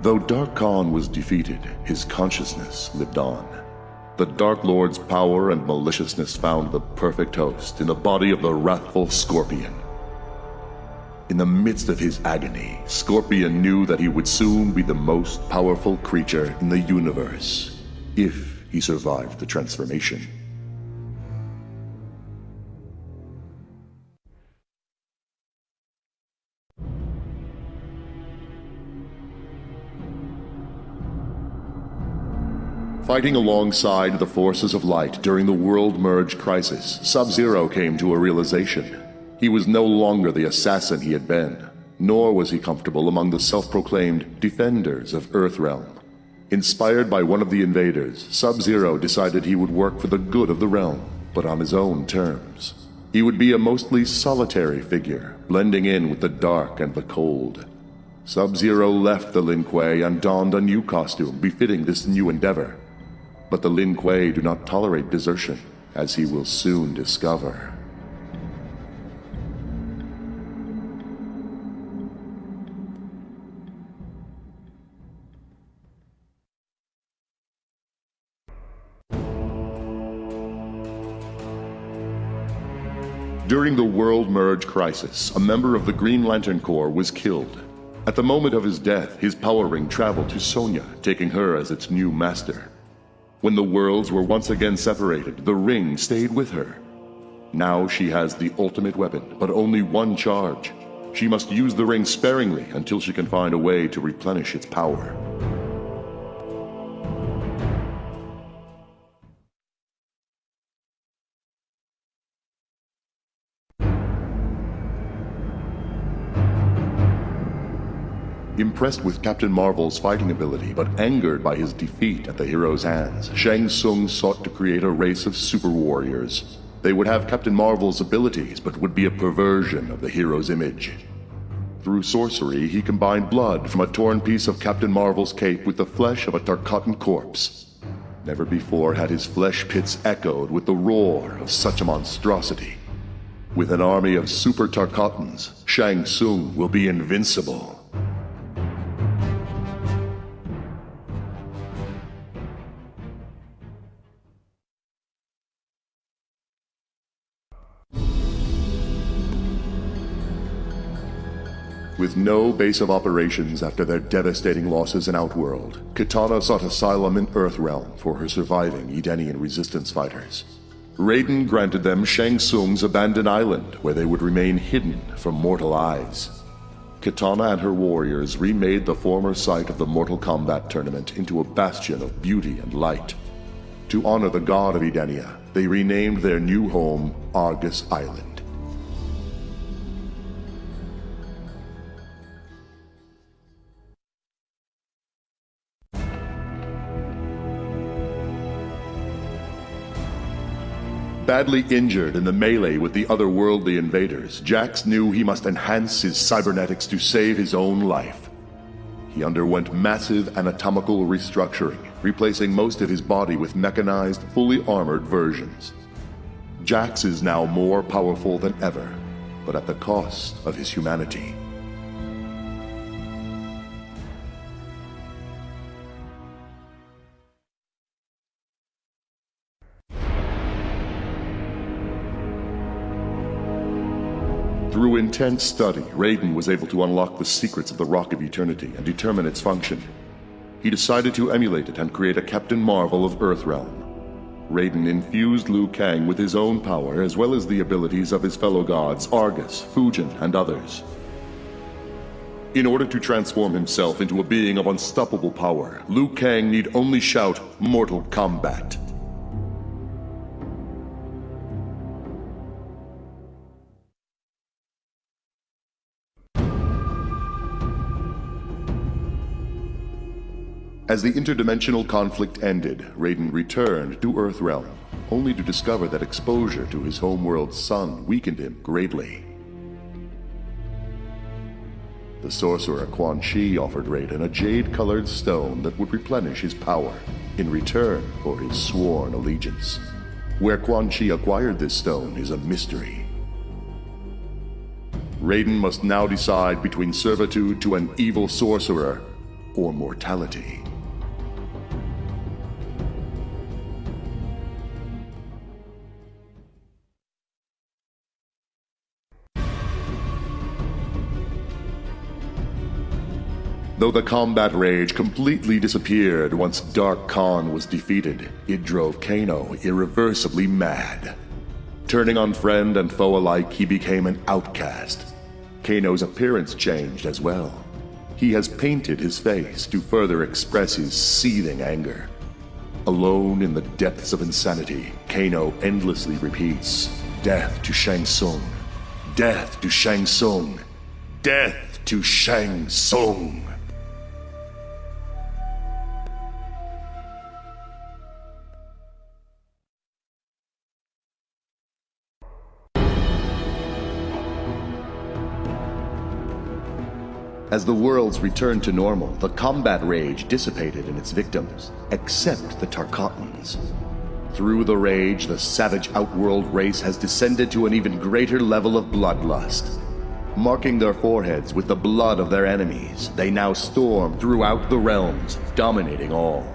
Though Dark Khan was defeated, his consciousness lived on. The Dark Lord's power and maliciousness found the perfect host in the body of the wrathful Scorpion. In the midst of his agony, Scorpion knew that he would soon be the most powerful creature in the universe, if he survived the transformation. Fighting alongside the forces of light during the World Merge crisis, Sub-Zero came to a realization. He was no longer the assassin he had been, nor was he comfortable among the self-proclaimed defenders of Earthrealm. Inspired by one of the invaders, Sub-Zero decided he would work for the good of the realm, but on his own terms. He would be a mostly solitary figure, blending in with the dark and the cold. Sub-Zero left the Lin Kuei and donned a new costume befitting this new endeavor. But the Lin Kuei do not tolerate desertion, as he will soon discover. During the World Merge crisis, a member of the Green Lantern Corps was killed. At the moment of his death, his power ring traveled to Sonya, taking her as its new master. When the worlds were once again separated, the ring stayed with her. Now she has the ultimate weapon, but only one charge. She must use the ring sparingly until she can find a way to replenish its power. Impressed with Captain Marvel's fighting ability, but angered by his defeat at the hero's hands, Shang Tsung sought to create a race of super warriors. They would have Captain Marvel's abilities, but would be a perversion of the hero's image. Through sorcery, he combined blood from a torn piece of Captain Marvel's cape with the flesh of a Tarkatan corpse. Never before had his flesh pits echoed with the roar of such a monstrosity. With an army of super Tarkatans, Shang Tsung will be invincible. With no base of operations after their devastating losses in Outworld, Kitana sought asylum in Earthrealm for her surviving Edenian resistance fighters. Raiden granted them Shang Tsung's abandoned island, where they would remain hidden from mortal eyes. Kitana and her warriors remade the former site of the Mortal Kombat tournament into a bastion of beauty and light. To honor the god of Edenia, they renamed their new home Argus Island. Badly injured in the melee with the otherworldly invaders, Jax knew he must enhance his cybernetics to save his own life. He underwent massive anatomical restructuring, replacing most of his body with mechanized, fully armored versions. Jax is now more powerful than ever, but at the cost of his humanity. Through intense study, Raiden was able to unlock the secrets of the Rock of Eternity and determine its function. He decided to emulate it and create a Captain Marvel of Earthrealm. Raiden infused Liu Kang with his own power as well as the abilities of his fellow gods Argus, Fujin, and others. In order to transform himself into a being of unstoppable power, Liu Kang need only shout, "Mortal Kombat." As the interdimensional conflict ended, Raiden returned to Earthrealm, only to discover that exposure to his homeworld's sun weakened him greatly. The sorcerer Quan Chi offered Raiden a jade-colored stone that would replenish his power in return for his sworn allegiance. Where Quan Chi acquired this stone is a mystery. Raiden must now decide between servitude to an evil sorcerer or mortality. Though the combat rage completely disappeared once Dark Khan was defeated, it drove Kano irreversibly mad. Turning on friend and foe alike, he became an outcast. Kano's appearance changed as well. He has painted his face to further express his seething anger. Alone in the depths of insanity, Kano endlessly repeats, "Death to Shang Tsung! Death to Shang Tsung! Death to Shang Tsung!" As the worlds returned to normal, the combat rage dissipated in its victims, except the Tarkatans. Through the rage, the savage outworld race has descended to an even greater level of bloodlust. Marking their foreheads with the blood of their enemies, they now storm throughout the realms, dominating all.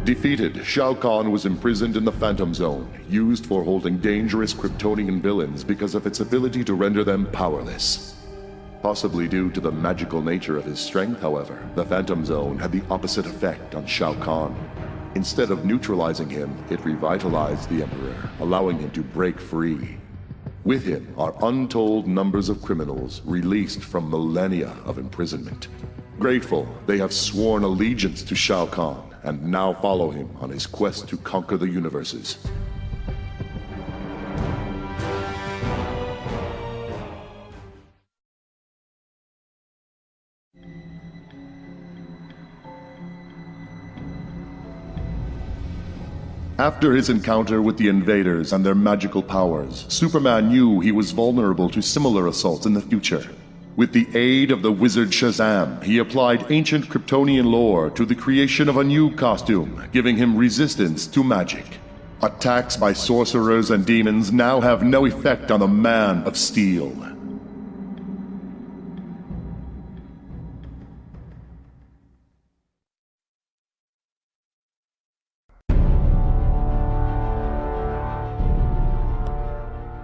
Defeated, Shao Kahn was imprisoned in the Phantom Zone, used for holding dangerous Kryptonian villains because of its ability to render them powerless. Possibly due to the magical nature of his strength, however, the Phantom Zone had the opposite effect on Shao Kahn. Instead of neutralizing him, it revitalized the Emperor, allowing him to break free. With him are untold numbers of criminals released from millennia of imprisonment. Grateful, they have sworn allegiance to Shao Kahn, and now follow him on his quest to conquer the universes. After his encounter with the invaders and their magical powers, Superman knew he was vulnerable to similar assaults in the future. With the aid of the wizard Shazam, he applied ancient Kryptonian lore to the creation of a new costume, giving him resistance to magic. Attacks by sorcerers and demons now have no effect on the Man of Steel.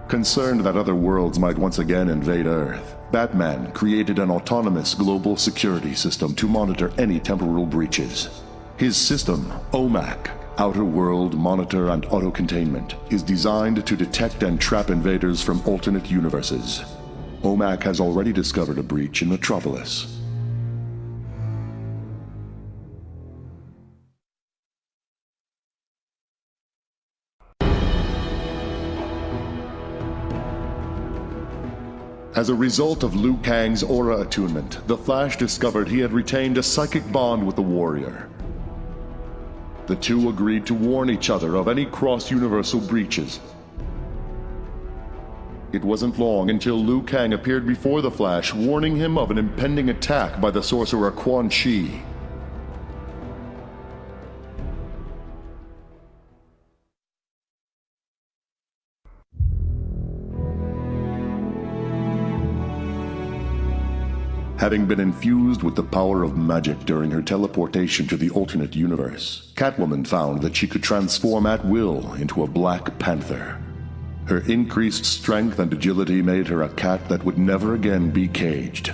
Concerned that other worlds might once again invade Earth, Batman created an autonomous global security system to monitor any temporal breaches. His system, OMAC, Outer World Monitor and Auto-Containment, is designed to detect and trap invaders from alternate universes. OMAC has already discovered a breach in Metropolis. As a result of Liu Kang's aura attunement, the Flash discovered he had retained a psychic bond with the Warrior. The two agreed to warn each other of any cross-universal breaches. It wasn't long until Liu Kang appeared before the Flash, warning him of an impending attack by the sorcerer Quan Chi. Having been infused with the power of magic during her teleportation to the alternate universe, Catwoman found that she could transform at will into a Black Panther. Her increased strength and agility made her a cat that would never again be caged.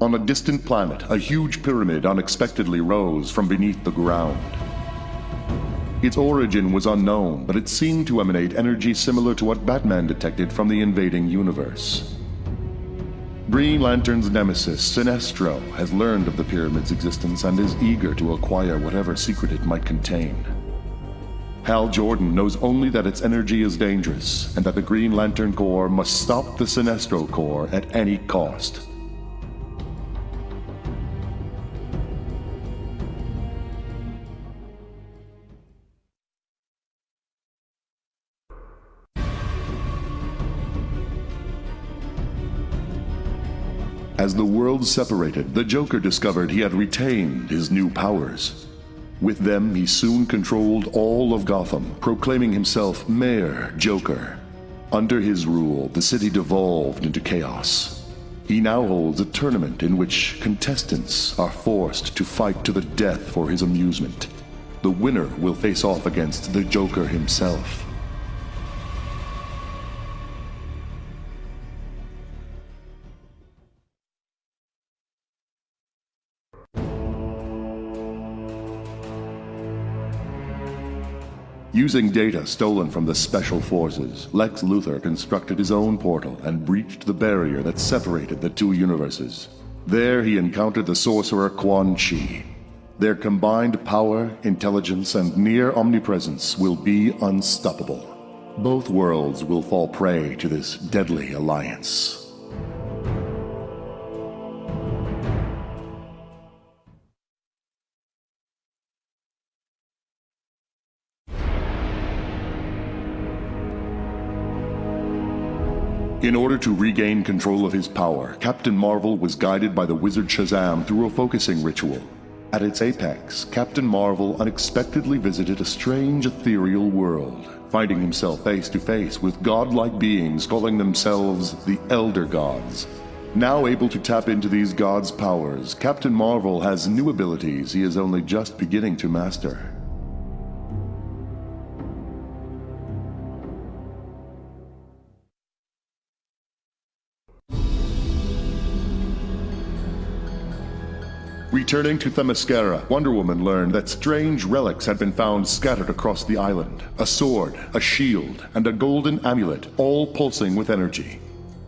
On a distant planet, a huge pyramid unexpectedly rose from beneath the ground. Its origin was unknown, but it seemed to emanate energy similar to what Batman detected from the invading universe. Green Lantern's nemesis, Sinestro, has learned of the pyramid's existence and is eager to acquire whatever secret it might contain. Hal Jordan knows only that its energy is dangerous, and that the Green Lantern Corps must stop the Sinestro Corps at any cost. As the worlds separated, the Joker discovered he had retained his new powers. With them, he soon controlled all of Gotham, proclaiming himself Mayor Joker. Under his rule, the city devolved into chaos. He now holds a tournament in which contestants are forced to fight to the death for his amusement. The winner will face off against the Joker himself. Using data stolen from the Special Forces, Lex Luthor constructed his own portal and breached the barrier that separated the two universes. There he encountered the sorcerer Quan Chi. Their combined power, intelligence, and near omnipresence will be unstoppable. Both worlds will fall prey to this deadly alliance. In order to regain control of his power, Captain Marvel was guided by the wizard Shazam through a focusing ritual. At its apex, Captain Marvel unexpectedly visited a strange ethereal world, finding himself face to face with godlike beings calling themselves the Elder Gods. Now able to tap into these gods' powers, Captain Marvel has new abilities he is only just beginning to master. Returning to Themyscira, Wonder Woman learned that strange relics had been found scattered across the island. A sword, a shield, and a golden amulet, all pulsing with energy.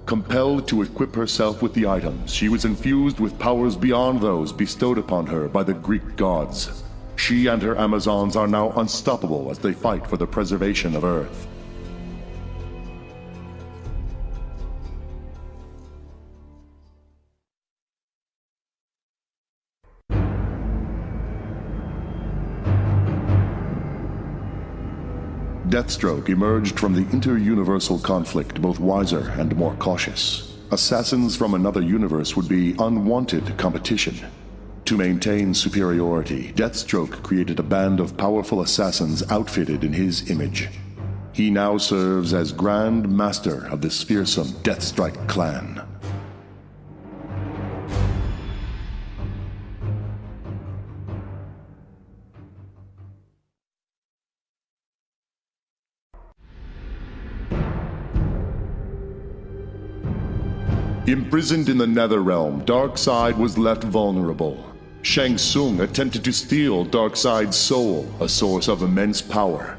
Compelled to equip herself with the items, she was infused with powers beyond those bestowed upon her by the Greek gods. She and her Amazons are now unstoppable as they fight for the preservation of Earth. Deathstroke emerged from the inter-universal conflict both wiser and more cautious. Assassins from another universe would be unwanted competition. To maintain superiority, Deathstroke created a band of powerful assassins outfitted in his image. He now serves as Grand Master of this fearsome Deathstrike clan. Imprisoned in the Netherrealm, Darkseid was left vulnerable. Shang Tsung attempted to steal Darkseid's soul, a source of immense power.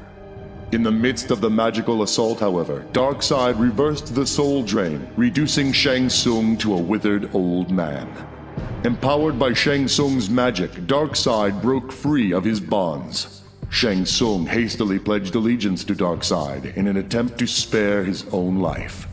In the midst of the magical assault, however, Darkseid reversed the soul drain, reducing Shang Tsung to a withered old man. Empowered by Shang Tsung's magic, Darkseid broke free of his bonds. Shang Tsung hastily pledged allegiance to Darkseid in an attempt to spare his own life.